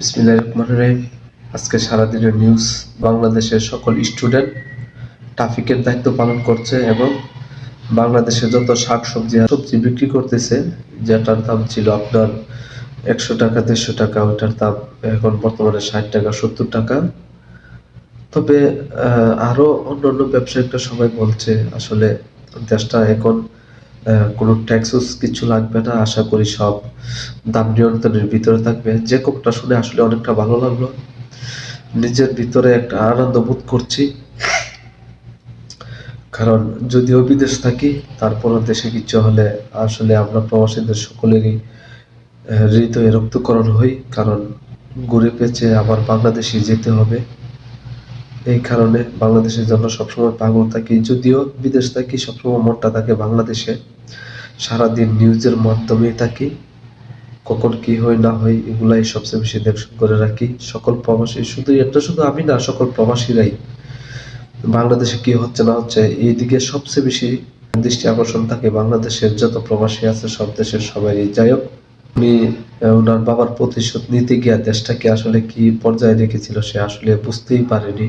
বিসমিল্লাহির রহমানির রহিম। আজকে সারাদিনের নিউজ। বাংলাদেশের সকল স্টুডেন্ট ট্রাফিকের দায়িত্ব পালন করছে এবং বাংলাদেশে যত শাকসবজি সবজি বিক্রি করতেছে, যেটার দাম ছিল আপনার 100 টাকা 150 টাকা, ওইটার দাম এখন বর্তমানে 60 টাকা 70 টাকা। তবে আরো অন্যান্য ব্যবসায়িকরা সবাই বলছে আসলে দেশটা এখন কোনো ট্যাক্সস কিছু লাগবে না, আশা করি সব দাম নিয়ন্ত্রণের ভিতরে থাকবে। যে খবরটা শুনে আসলে অনেকটা ভালো লাগলো, নিজের ভিতরে একটা আনন্দ বোধ করছি। কারণ যদিও বিদেশ থাকি, তারপরও দেশে কিছু হলে আসলে আমরা প্রবাসীদের সকলেরই হৃদয়ে রক্তকরণ হই। কারণ ঘুরে পেঁচে আবার বাংলাদেশে যেতে হবে, এই কারণে বাংলাদেশের জন্য সবসময় পাগল থাকি। যদিও বিদেশ থাকি, সবসময় মনটা থাকে বাংলাদেশে। সারাদিন নিউজের মাধ্যমেই থাকি, কখন কি হয় না হয় এগুলাই সবচেয়ে বেশি দেখশন করে রাখি। সকল প্রবাসী, শুধু আমি না, সকল প্রবাসীরাই বাংলাদেশে কি হচ্ছে না হচ্ছে এইদিকে সবচেয়ে বেশি দৃষ্টি আকর্ষণ থাকে। বাংলাদেশের যত প্রবাসী আছে সব দেশের সবারই। যাই হোক, উনি ওনার বাবার প্রতিশোধ নিতে গিয়া দেশটাকে আসলে কি পর্যায়ে রেখেছিল সে আসলে বুঝতেই পারেনি।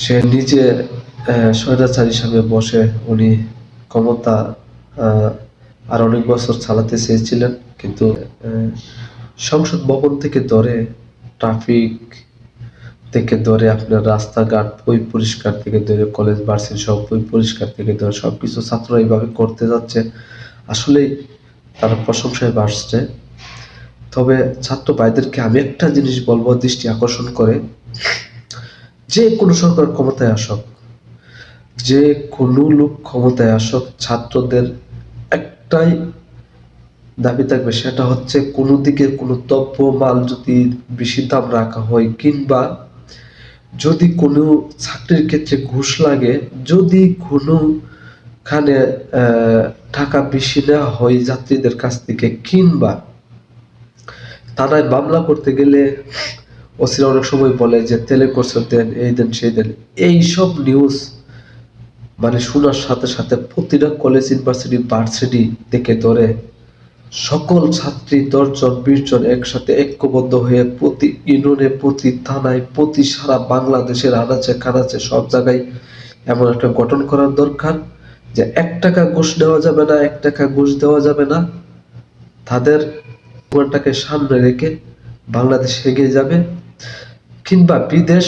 সে নিজে স্বৈরাচার হিসাবে বসে উনি ক্ষমতা আর অনেক বছর চালাতে চেয়েছিলেন, কিন্তু সংসদ ভবন থেকে ধরে ট্রাফিক থেকে ধরে আপনার রাস্তাঘাট পরিষ্কার থেকে ধরে কলেজ ভার্সিটি সব পরিষ্কার থেকে ধরে সবকিছু ছাত্ররা এইভাবে করতে যাচ্ছে, আসলে তারা প্রশংসায় ভাসছে। তবে ছাত্র ভাইদেরকে আমি একটা জিনিস বলবো, দৃষ্টি আকর্ষণ করে, যে কোনো সরকার ক্ষমতায় আসুক, যে কোনো লোক ক্ষমতায় আসুক, ছাত্রদের একটাই দাবি থাকবে, সেটা হচ্ছে কোনো দিকে কোনো দ্রব্য মাল যদি বেশি দাম রাখা হয়, কিংবা যদি কোনো চাকরির ক্ষেত্রে ঘুষ লাগে, যদি কোনোখানে টাকা বেশি নেওয়া হয় যাত্রীদের কাছ থেকে, কিংবা থানায় মামলা করতে গেলে ওসিরা অনেক সময় বলে যে তেলে খরচ দেন, এই দেন সেই দেন। এইসব নিউজ মানে শোনার সাথে সাথে প্রতিটা কলেজ ইউনিভার্সিটি ভার্সিটি থেকে ধরে সকল ছাত্রী 10 জন 20 জন একসাথে ঐক্যবদ্ধ হয়ে প্রতি ইউনিয়নে, প্রতি থানায়, প্রতি সারা বাংলাদেশের আনাচে কানাচে সব জায়গায় এমন একটা গঠন করার দরকার যে 1 টাকা ঘুষ নেওয়া যাবে না, 1 টাকা ঘুষ দেওয়া যাবে না। তাদের জীবনটাকে সামনে রেখে বাংলাদেশ এগিয়ে যাবে। কিংবা বিদেশ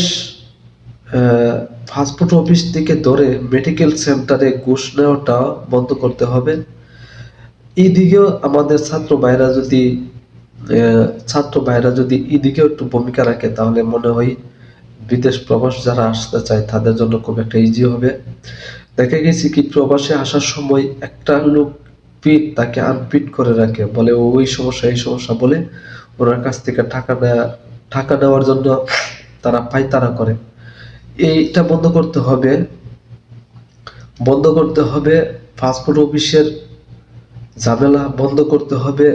পাসপোর্ট অফিস থেকে ধরে মেডিকেল সেন্টারে ঘুষ নেওয়াটা বন্ধ করতে হবে। এইদিকেও আমাদের ছাত্র ভাইরা যদি এদিকেও একটু ভূমিকা রাখে, তাহলে মনে হয় বিদেশ প্রবাস যারা আসতে চায় তাদের জন্য খুব একটা ইজি হবে। দেখা গেছে কি, প্রবাসে আসার সময় একটা লোক তাকে আনপিট করে রাখে, বলে ওই সমস্যা এই সমস্যা বলে ওনার কাছ থেকে টাকা নেওয়ার জন্য তারা পায়তারা করে। এইটা বন্ধ করতে হবে। পাসপোর্ট অফিসের ঝামেলা বন্ধ করতে হবে,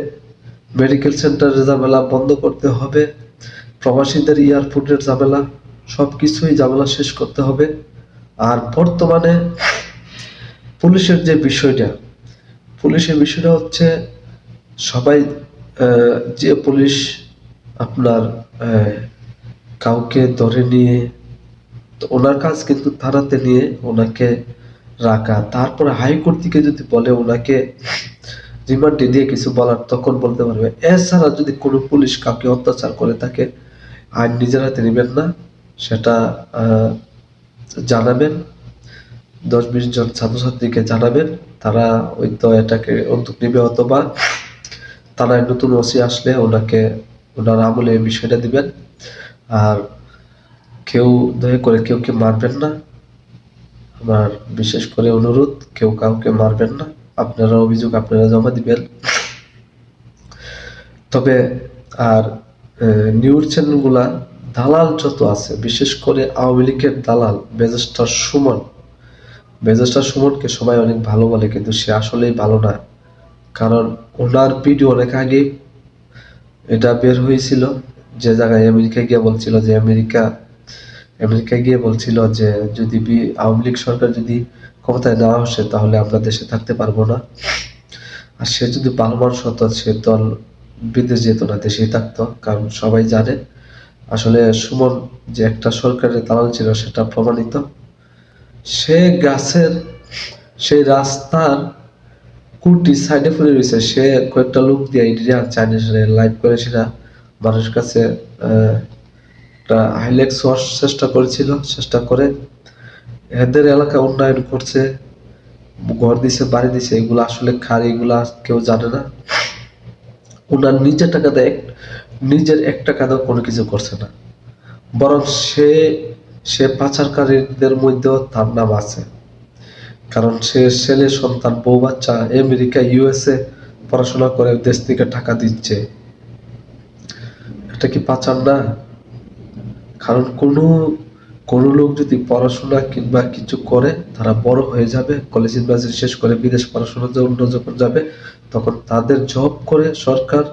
মেডিকেল সেন্টারের ঝামেলা বন্ধ করতে হবে, প্রবাসীদের এয়ারপোর্টের ঝামেলা, সবকিছুই ঝামেলা শেষ করতে হবে। আর বর্তমানে পুলিশের বিষয়টা হচ্ছে, সবাই যে পুলিশ আপনার কাউকে ধরে নিয়ে, তো ওনার কাজ কিন্তু থানাতে নিয়ে ওনাকে রাখা, তারপরে হাইকোর্ট থেকে যদি বলে ওনাকে রিমান্ডে দিয়ে কিছু বলার, তখন বলতে পারবে। এছাড়া যদি কোনো পুলিশ কাউকে অত্যাচার করে থাকে, আইন নিজের হাতে নেবেন না, সেটা জানাবেন, 10-20 জন ছাত্রছাত্রীকে জানাবেন, তারা হয়তো এটাকে উদ্যোগ নেবে, অথবা থানায় নতুন ওসি আসলে ওনার আমলে এই বিষয়টা দিবেন। আর দয়া করে কেউ মারবেন না, আমার বিশেষ করে অনুরোধ, কেউ কাউকে মারবেন না। আপনারা অভিযোগ আপনারা জমা দিবেন। তবে আর নিউজ চ্যানেলগুলা দালাল যত আছে, বিশেষ করে আওয়ামী লীগের দালাল ব্যারিস্টার সুমনকে সবাই অনেক ভালো বলে, কিন্তু সে আসলেই ভালো না। কারণ ওনার ভিডিও অনেক আগে এটা বের হয়েছিল, যে জায়গায় আমেরিকা গিয়ে বলছিল যে যদি আওয়ামী লীগ সরকার যদি ক্ষমতায় না আসে, তাহলে আমরা দেশে থাকতে পারবো না। আর সে যদি ভালো মানুষ হতো, সে দল বিদেশ যেত না, দেশেই থাকতো। কারণ সবাই জানে আসলে সুমন যে একটা সরকারের দালাল ছিল সেটা প্রমাণিত। সে গাছের সেই রাস্তার কুটি সাইডে পড়ে রয়েছে, সে কয়েকটা লোক দিয়ে ইন্ডিয়া চাইনিজরা লাইভ করে সেটা মানুষের কাছে একটা হাইলাইটস হওয়ার চেষ্টা করেছিল, চেষ্টা করে এদের এলাকা উন্নয়ন করছে, ঘর দিছে, বাড়ি দিছে, এগুলো আসলে খার, এগুলা কেউ জানে না। ওনার নিজের টাকা দেয়, নিজের এক টাকা দেওয়া কোনো কিছু করছে না, বরং সে সে পাচারকারীদের মধ্যেও তার নাম আছে। কারণ সে ছেলে সন্তান, বউ বাচ্চা আমেরিকা ইউএসএ পড়াশোনা করে দেশ থেকে টাকা দিচ্ছে। এটা কি পাচার না? কারণ কোনো কোনো লোক যদি পড়াশোনা কিংবা কিছু করে, তারা বড় হয়ে যাবে, কলেজ ইউনিভার্সিটি শেষ করে বিদেশ পড়াশোনার জন্য যখন যাবে, তখন তাদের জব করে সরকার।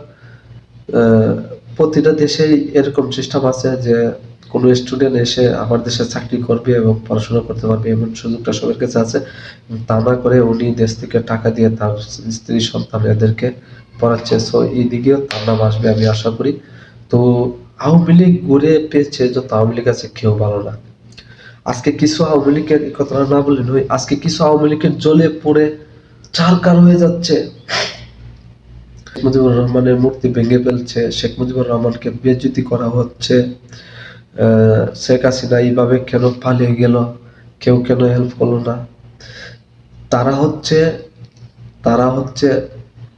প্রতিটা দেশেই এরকম সিস্টেম আছে যে কোনো স্টুডেন্ট এসে আমার দেশে চাকরি করবে এবং পড়াশোনা করতে পারবে, এমন সুযোগটা সবার কাছে আছে। তা না করে উনি দেশ থেকে টাকা দিয়ে তার স্ত্রী সন্তান এদেরকে পড়াচ্ছে। সো এই দিকেও তার নাম আসবে আমি আশা করি। তো আওয়ামী লীগ ঘুরে পেয়েছে, যত আওয়ামী লীগ আছে কেউ ভালো না। আজকে কিছু আওয়ামী লীগের, এই কথাটা না বললে নয়, আজকে কিছু আওয়ামী লীগের জ্বলে পড়ে চারকার হয়ে যাচ্ছে। শেখ মুজিবুর রহমানের মূর্তি ভেঙে ফেলছে, শেখ মুজিবুর রহমানকে বেইজ্জতি করা হচ্ছে। শেখ হাসিনা এইভাবে কেন পালিয়ে গেল, কেউ কেন হেল্প করলো না। তারা হচ্ছে তারা হচ্ছে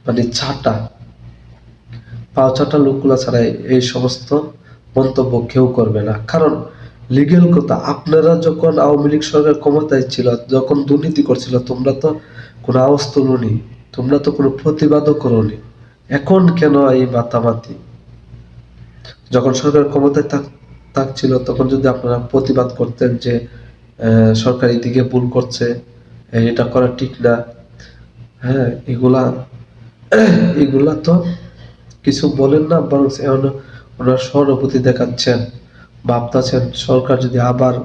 মানে ছাটা, পাও ছাটা লোকগুলা ছাড়া এই সমস্ত মন্তব্য কেউ করবে না। কারণ লিগেল কথা, আপনারা যখন আওয়ামী লীগ সরকার ক্ষমতায় ছিল, যখন দুর্নীতি করছিল, তোমরা তো কোনো আওয়াজ তোলনি, তোমরা তো কোনো প্রতিবাদও করোনি। এখন কেন এই মাতামাতি? যখন সরকার ক্ষমতায় থাকছিল তখন যদি আপনারা প্রতিবাদ করতেন যে সরকার এদিকে ভুল করছে, এটা করা ঠিক না, হ্যাঁ, এগুলা এগুলা তো কিছু বলেন না, বরং এখন ওনার সহানুভূতি দেখাচ্ছেন, ভাবতেছেন সরকার যদি আবার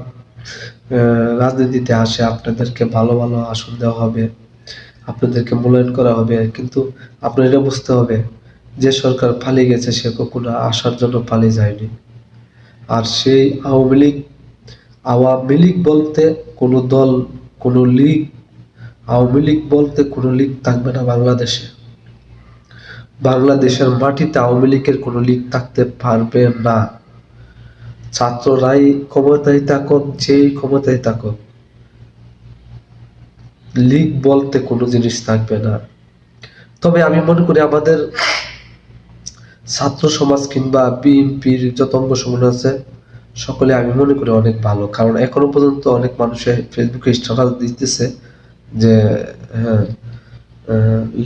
রাজনীতিতে আসে, আপনাদেরকে ভালো ভালো আসন দেওয়া হবে, আপনাদেরকে মূল্যায়ন করা হবে। কিন্তু আপনার এটা বুঝতে হবে, যে সরকার পালিয়ে গেছে সে কখনো আসার জন্য পালিয়ে যায়নি। আর সেই আওয়ামী লীগ বলতে কোনো দল, কোনো লীগ, আওয়ামী লীগ বলতে কোনো লীগ থাকবে না বাংলাদেশে। বাংলাদেশের মাটিতে আওয়ামী লীগের কোনো লীগ থাকতে পারবে না। ছাত্ররাই ক্ষমতায় থাকুক, যেই ক্ষমতায় থাকুক, লীগ বলতে কোনো জিনিস থাকবে না। তবে আমি মনে করি আমাদের ছাত্র সমাজ কিংবা বিএনপির যত অঙ্গ সংগঠন আছে সকলে আমি মনে করি অনেক ভালো। কারণ এখনো পর্যন্ত অনেক মানুষে ফেসবুকে স্ট্যাটাস দিতেছে যে হ্যাঁ,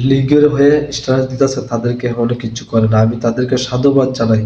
লীগের হয়ে স্ট্যাটাস দিতেছে, তাদেরকে অনেক কিছু করে না। আমি তাদেরকে সাধুবাদ জানাই